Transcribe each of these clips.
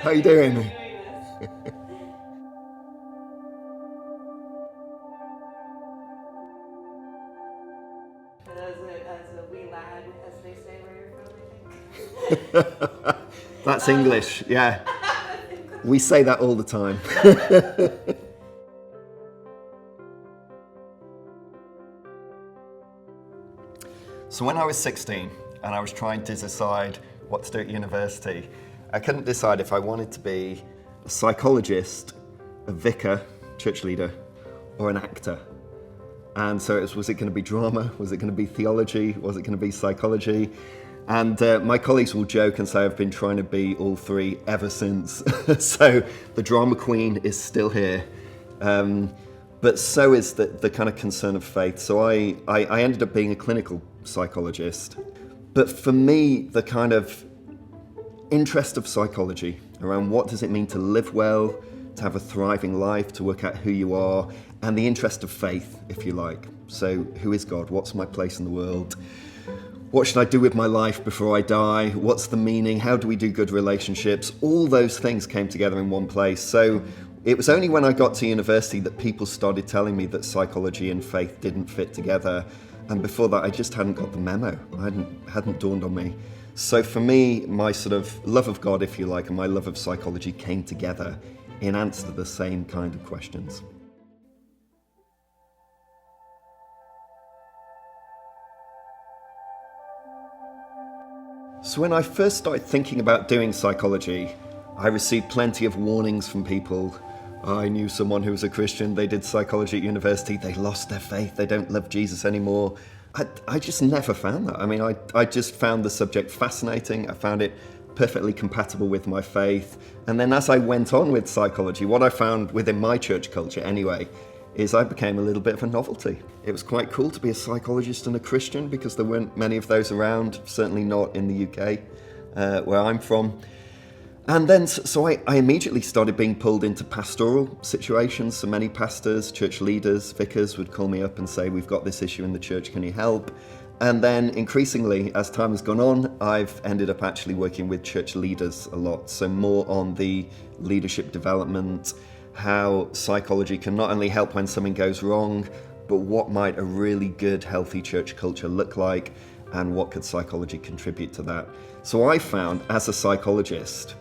How you doing? Doing this. And as a wee lad, as they say where you're from, I think. That's English, yeah. We say that all the time. So when I was 16 and I was trying to decide what to do at university, I couldn't decide if I wanted to be a psychologist, a vicar, church leader, or an actor. And so was it going to be drama? Was it going to be theology? Was it going to be psychology? And my colleagues will joke and say I've been trying to be all three ever since. So the drama queen is still here. But so is the kind of concern of faith. So I ended up being a clinical psychologist. But for me, the kind of interest of psychology around what does it mean to live well, to have a thriving life, to work out who you are, and the interest of faith, if you like. So who is God? What's my place in the world? What should I do with my life before I die? What's the meaning? How do we do good relationships? All those things came together in one place. So it was only when I got to university that people started telling me that psychology and faith didn't fit together. And before that, I just hadn't got the memo. Hadn't dawned on me. So for me, my sort of love of God, if you like, and my love of psychology came together in answer to the same kind of questions. So when I first started thinking about doing psychology, I received plenty of warnings from people. I knew someone who was a Christian, they did psychology at university, they lost their faith, they don't love Jesus anymore. I just never found that. I mean, I just found the subject fascinating. I found it perfectly compatible with my faith. And then as I went on with psychology, what I found within my church culture anyway, is I became a little bit of a novelty. It was quite cool to be a psychologist and a Christian because there weren't many of those around, certainly not in the UK, where I'm from. And then, so I immediately started being pulled into pastoral situations. So many pastors, church leaders, vicars would call me up and say, we've got this issue in the church, can you help? And then increasingly, as time has gone on, I've ended up actually working with church leaders a lot. So more on the leadership development, how psychology can not only help when something goes wrong, but what might a really good, healthy church culture look like, and what could psychology contribute to that? So I found, as a psychologist,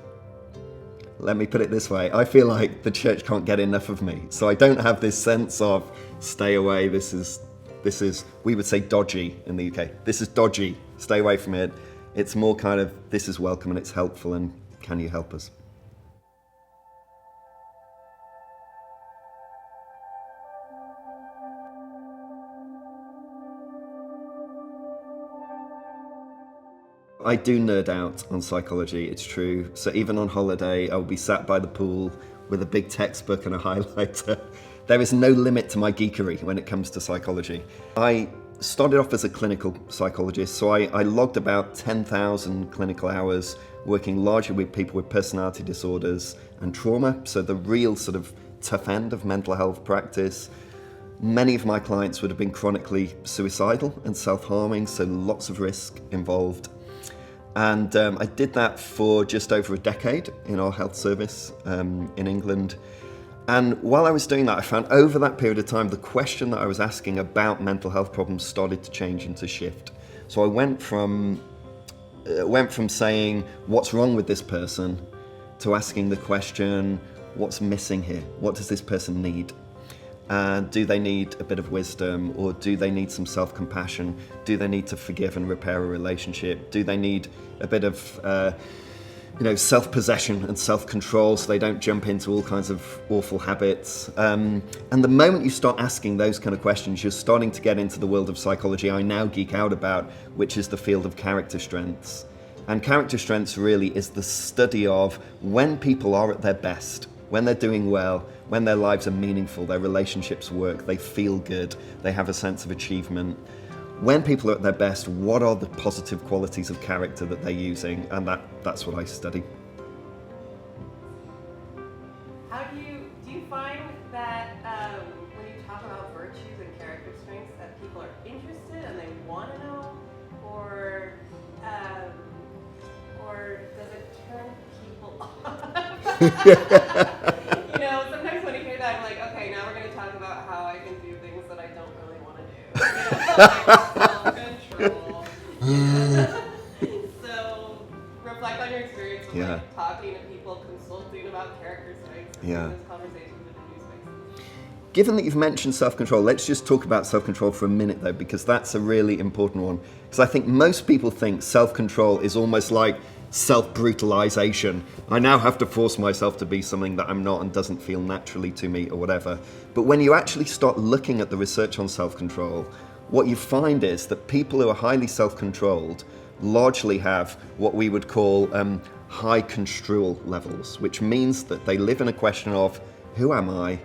let me put it this way, I feel like the church can't get enough of me. So I don't have this sense of, stay away, this is, we would say dodgy in the UK. This is dodgy, stay away from it. It's more kind of, this is welcome and it's helpful and can you help us? I do nerd out on psychology, it's true. So even on holiday, I'll be sat by the pool with a big textbook and a highlighter. There is no limit to my geekery when it comes to psychology. I started off as a clinical psychologist, so I logged about 10,000 clinical hours working largely with people with personality disorders and trauma, so the real sort of tough end of mental health practice. Many of my clients would have been chronically suicidal and self-harming, so lots of risk involved. And I did that for just over a decade in our health service in England. And while I was doing that, I found over that period of time, the question that I was asking about mental health problems started to change and to shift. So I went from saying, what's wrong with this person, to asking the question, what's missing here? What does this person need? And do they need a bit of wisdom, or do they need some self-compassion? Do they need to forgive and repair a relationship? Do they need a bit of self-possession and self-control so they don't jump into all kinds of awful habits? And the moment you start asking those kind of questions, you're starting to get into the world of psychology I now geek out about, which is the field of character strengths. And character strengths really is the study of when people are at their best, when they're doing well, when their lives are meaningful, their relationships work, they feel good, they have a sense of achievement. When people are at their best, what are the positive qualities of character that they're using? And that's what I study. How do you find that when you talk about virtues and character strengths that people are interested and they want to know, or or does it turn people off? Sometimes when I hear that, I'm like, okay, now we're going to talk about how I can do things that I don't really want to do. Like self-control. So reflect on your experience of like talking to people, consulting about character strengths, and having this conversation with a new space. Given that you've mentioned self-control, let's just talk about self-control for a minute though, because that's a really important one. Because I think most people think self-control is almost like self-brutalization. I now have to force myself to be something that I'm not and doesn't feel naturally to me or whatever. But when you actually start looking at the research on self-control, what you find is that people who are highly self-controlled largely have what we would call high construal levels, which means that they live in a question of, who am I?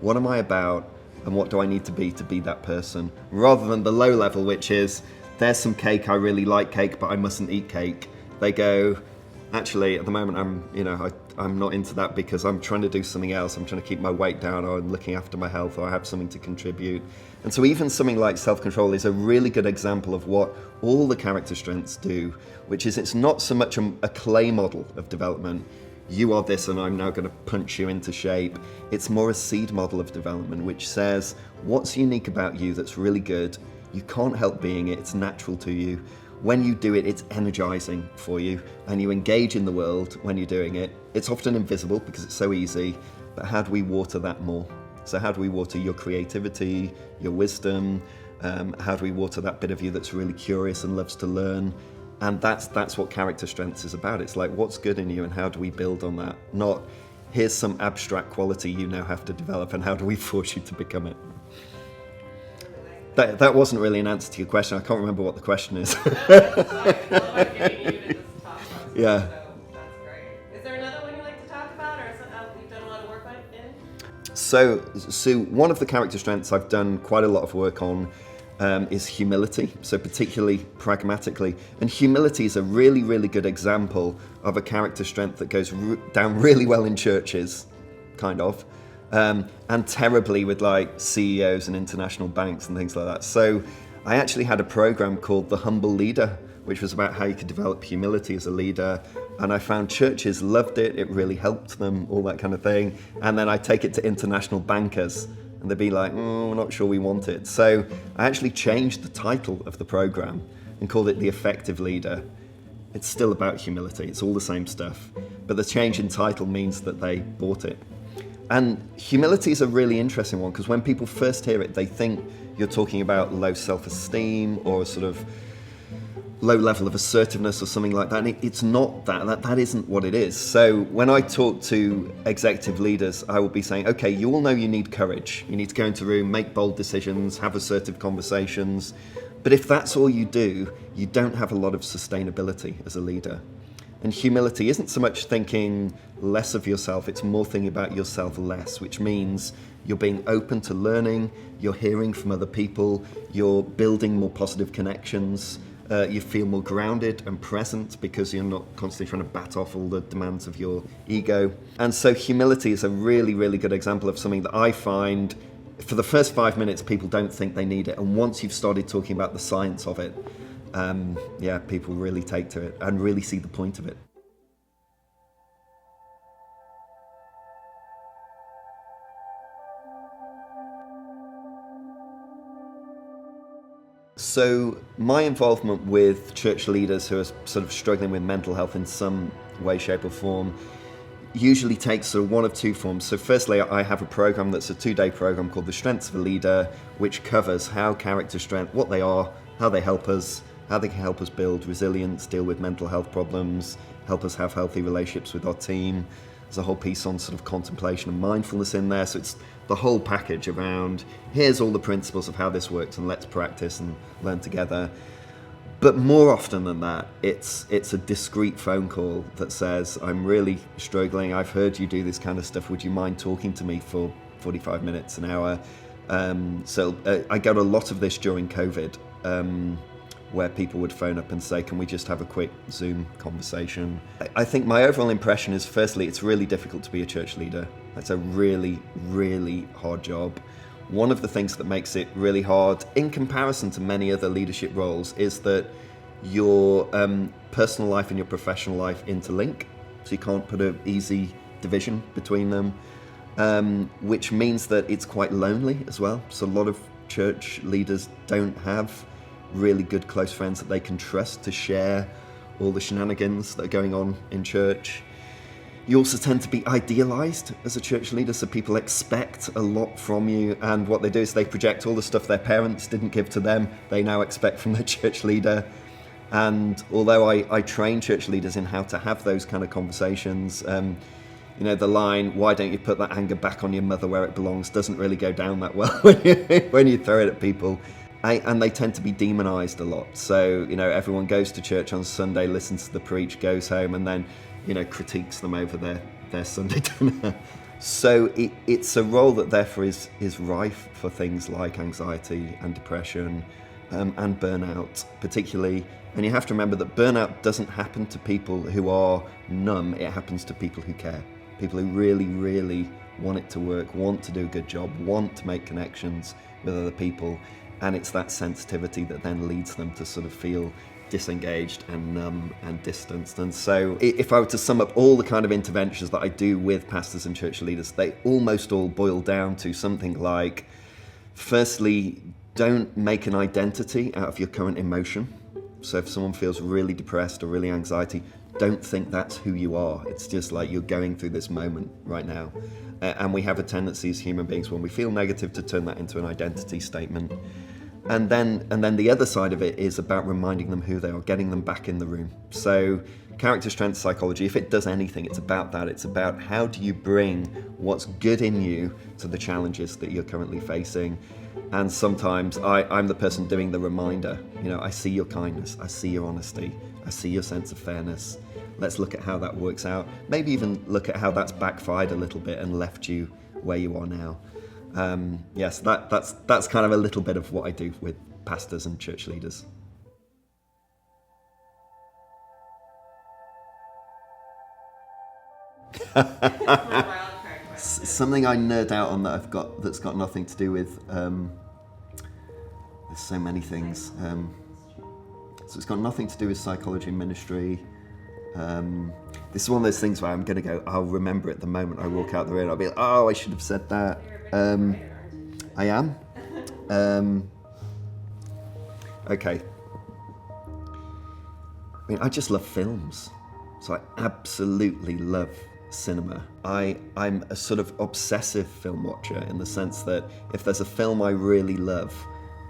What am I about? And what do I need to be that person? Rather than the low level, which is, there's some cake, I really like cake, but I mustn't eat cake. They go, actually, at the moment, I'm not into that because I'm trying to do something else. I'm trying to keep my weight down, or I'm looking after my health, or I have something to contribute. And so even something like self-control is a really good example of what all the character strengths do, which is it's not so much a clay model of development. You are this and I'm now going to punch you into shape. It's more a seed model of development, which says what's unique about you that's really good. You can't help being it. It's natural to you. When you do it, it's energizing for you, and you engage in the world when you're doing it. It's often invisible because it's so easy, but how do we water that more? So how do we water your creativity, your wisdom? How do we water that bit of you that's really curious and loves to learn? And that's what character strengths is about. It's like, what's good in you and how do we build on that? Not, here's some abstract quality you now have to develop and how do we force you to become it? That wasn't really an answer to your question. I can't remember what the question is. Yeah. So that's great. Is there another one you like to talk about, or something you've done a lot of work on in? So one of the character strengths I've done quite a lot of work on is humility, so particularly pragmatically. And humility is a really, really good example of a character strength that goes down really well in churches, kind of, and terribly with like CEOs and international banks and things like that. So I actually had a program called The Humble Leader, which was about how you could develop humility as a leader. And I found churches loved it, it really helped them, all that kind of thing. And then I take it to international bankers, and they'd be like, we're not sure we want it. So I actually changed the title of the program and called it The Effective Leader. It's still about humility, it's all the same stuff, but the change in title means that they bought it. And humility is a really interesting one, because when people first hear it, they think you're talking about low self-esteem or a sort of low level of assertiveness or something like that. And it's not that. That isn't what it is. So when I talk to executive leaders, I will be saying, okay, you all know you need courage. You need to go into a room, make bold decisions, have assertive conversations. But if that's all you do, you don't have a lot of sustainability as a leader. And humility isn't so much thinking less of yourself, it's more thinking about yourself less, which means you're being open to learning, you're hearing from other people, you're building more positive connections, you feel more grounded and present because you're not constantly trying to bat off all the demands of your ego. And so humility is a really, really good example of something that I find for the first 5 minutes people don't think they need it. And once you've started talking about the science of it, people really take to it and really see the point of it. So my involvement with church leaders who are sort of struggling with mental health in some way, shape or form usually takes sort of one of two forms. So firstly, I have a program that's a 2-day program called The Strengths of a Leader, which covers how character strength, what they are, how they help us, how they can help us build resilience, deal with mental health problems, help us have healthy relationships with our team. There's a whole piece on sort of contemplation and mindfulness in there. So it's the whole package around, here's all the principles of how this works and let's practice and learn together. But more often than that, it's a discreet phone call that says, I'm really struggling, I've heard you do this kind of stuff, would you mind talking to me for 45 minutes, an hour? I got a lot of this during COVID, where people would phone up and say, can we just have a quick Zoom conversation? I think my overall impression is, firstly, it's really difficult to be a church leader. It's a really, really hard job. One of the things that makes it really hard, in comparison to many other leadership roles, is that your personal life and your professional life interlink, so you can't put an easy division between them, which means that it's quite lonely as well. So a lot of church leaders don't have really good close friends that they can trust to share all the shenanigans that are going on in church. You also tend to be idealized as a church leader, so people expect a lot from you, and what they do is they project all the stuff their parents didn't give to them, they now expect from their church leader. And although I train church leaders in how to have those kind of conversations, you know, the line, "Why don't you put that anger back on your mother where it belongs," doesn't really go down that well when you throw it at people. And they tend to be demonized a lot. So, you know, everyone goes to church on Sunday, listens to the preach, goes home, and then, you know, critiques them over their Sunday dinner. So it's a role that therefore is rife for things like anxiety and depression and burnout, particularly. And you have to remember that burnout doesn't happen to people who are numb, it happens to people who care. People who really, really want it to work, want to do a good job, want to make connections with other people. And it's that sensitivity that then leads them to sort of feel disengaged and numb and distanced. And so if I were to sum up all the kind of interventions that I do with pastors and church leaders, they almost all boil down to something like, firstly, don't make an identity out of your current emotion. So if someone feels really depressed or really anxiety, don't think that's who you are. It's just like you're going through this moment right now. And we have a tendency as human beings, when we feel negative, to turn that into an identity statement. And then the other side of it is about reminding them who they are, getting them back in the room. So character strength psychology, if it does anything, it's about that. It's about how do you bring what's good in you to the challenges that you're currently facing. And sometimes I'm the person doing the reminder. You know, I see your kindness, I see your honesty, I see your sense of fairness. Let's look at how that works out. Maybe even look at how that's backfired a little bit and left you where you are now. Yes, that's kind of a little bit of what I do with pastors and church leaders. Something I nerd out on that's got nothing to do with. There's so many things. So it's got nothing to do with psychology and ministry. This is one of those things where I'm going to go, I'll remember it the moment I walk out the room. I'll be like, oh, I should have said that. I am. Okay. I mean, I just love films. So I absolutely love cinema. I'm a sort of obsessive film watcher, in the sense that if there's a film I really love,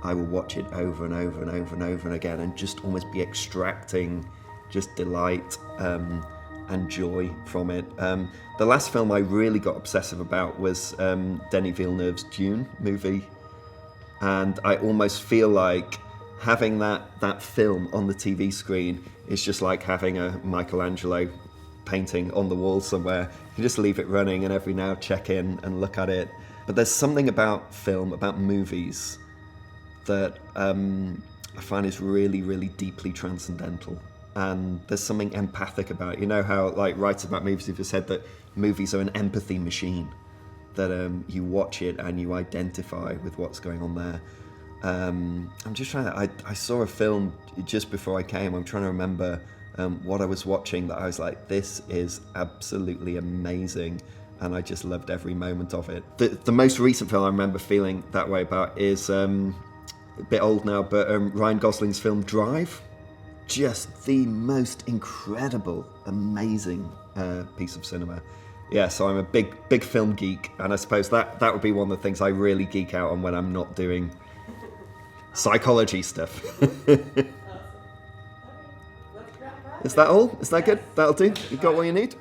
I will watch it over and over and over and over and again, and just almost be extracting just delight and joy from it. The last film I really got obsessive about was Denis Villeneuve's Dune movie, and I almost feel like having that film on the TV screen is just like having a Michelangelo painting on the wall somewhere. You just leave it running and every now check in and look at it. But there's something about film, about movies, that I find is really, really deeply transcendental. And there's something empathic about it. You know how, like, writers about movies have said that movies are an empathy machine, that you watch it and you identify with what's going on there. I'm just trying to, I saw a film just before I came. I'm trying to remember what I was watching that I was like, this is absolutely amazing, and I just loved every moment of it. The most recent film I remember feeling that way about is a bit old now, but Ryan Gosling's film Drive. Just the most incredible, amazing piece of cinema. Yeah, so I'm a big film geek, and I suppose that would be one of the things I really geek out on when I'm not doing psychology stuff. Is that all? Is that good? That'll do? You got what you need?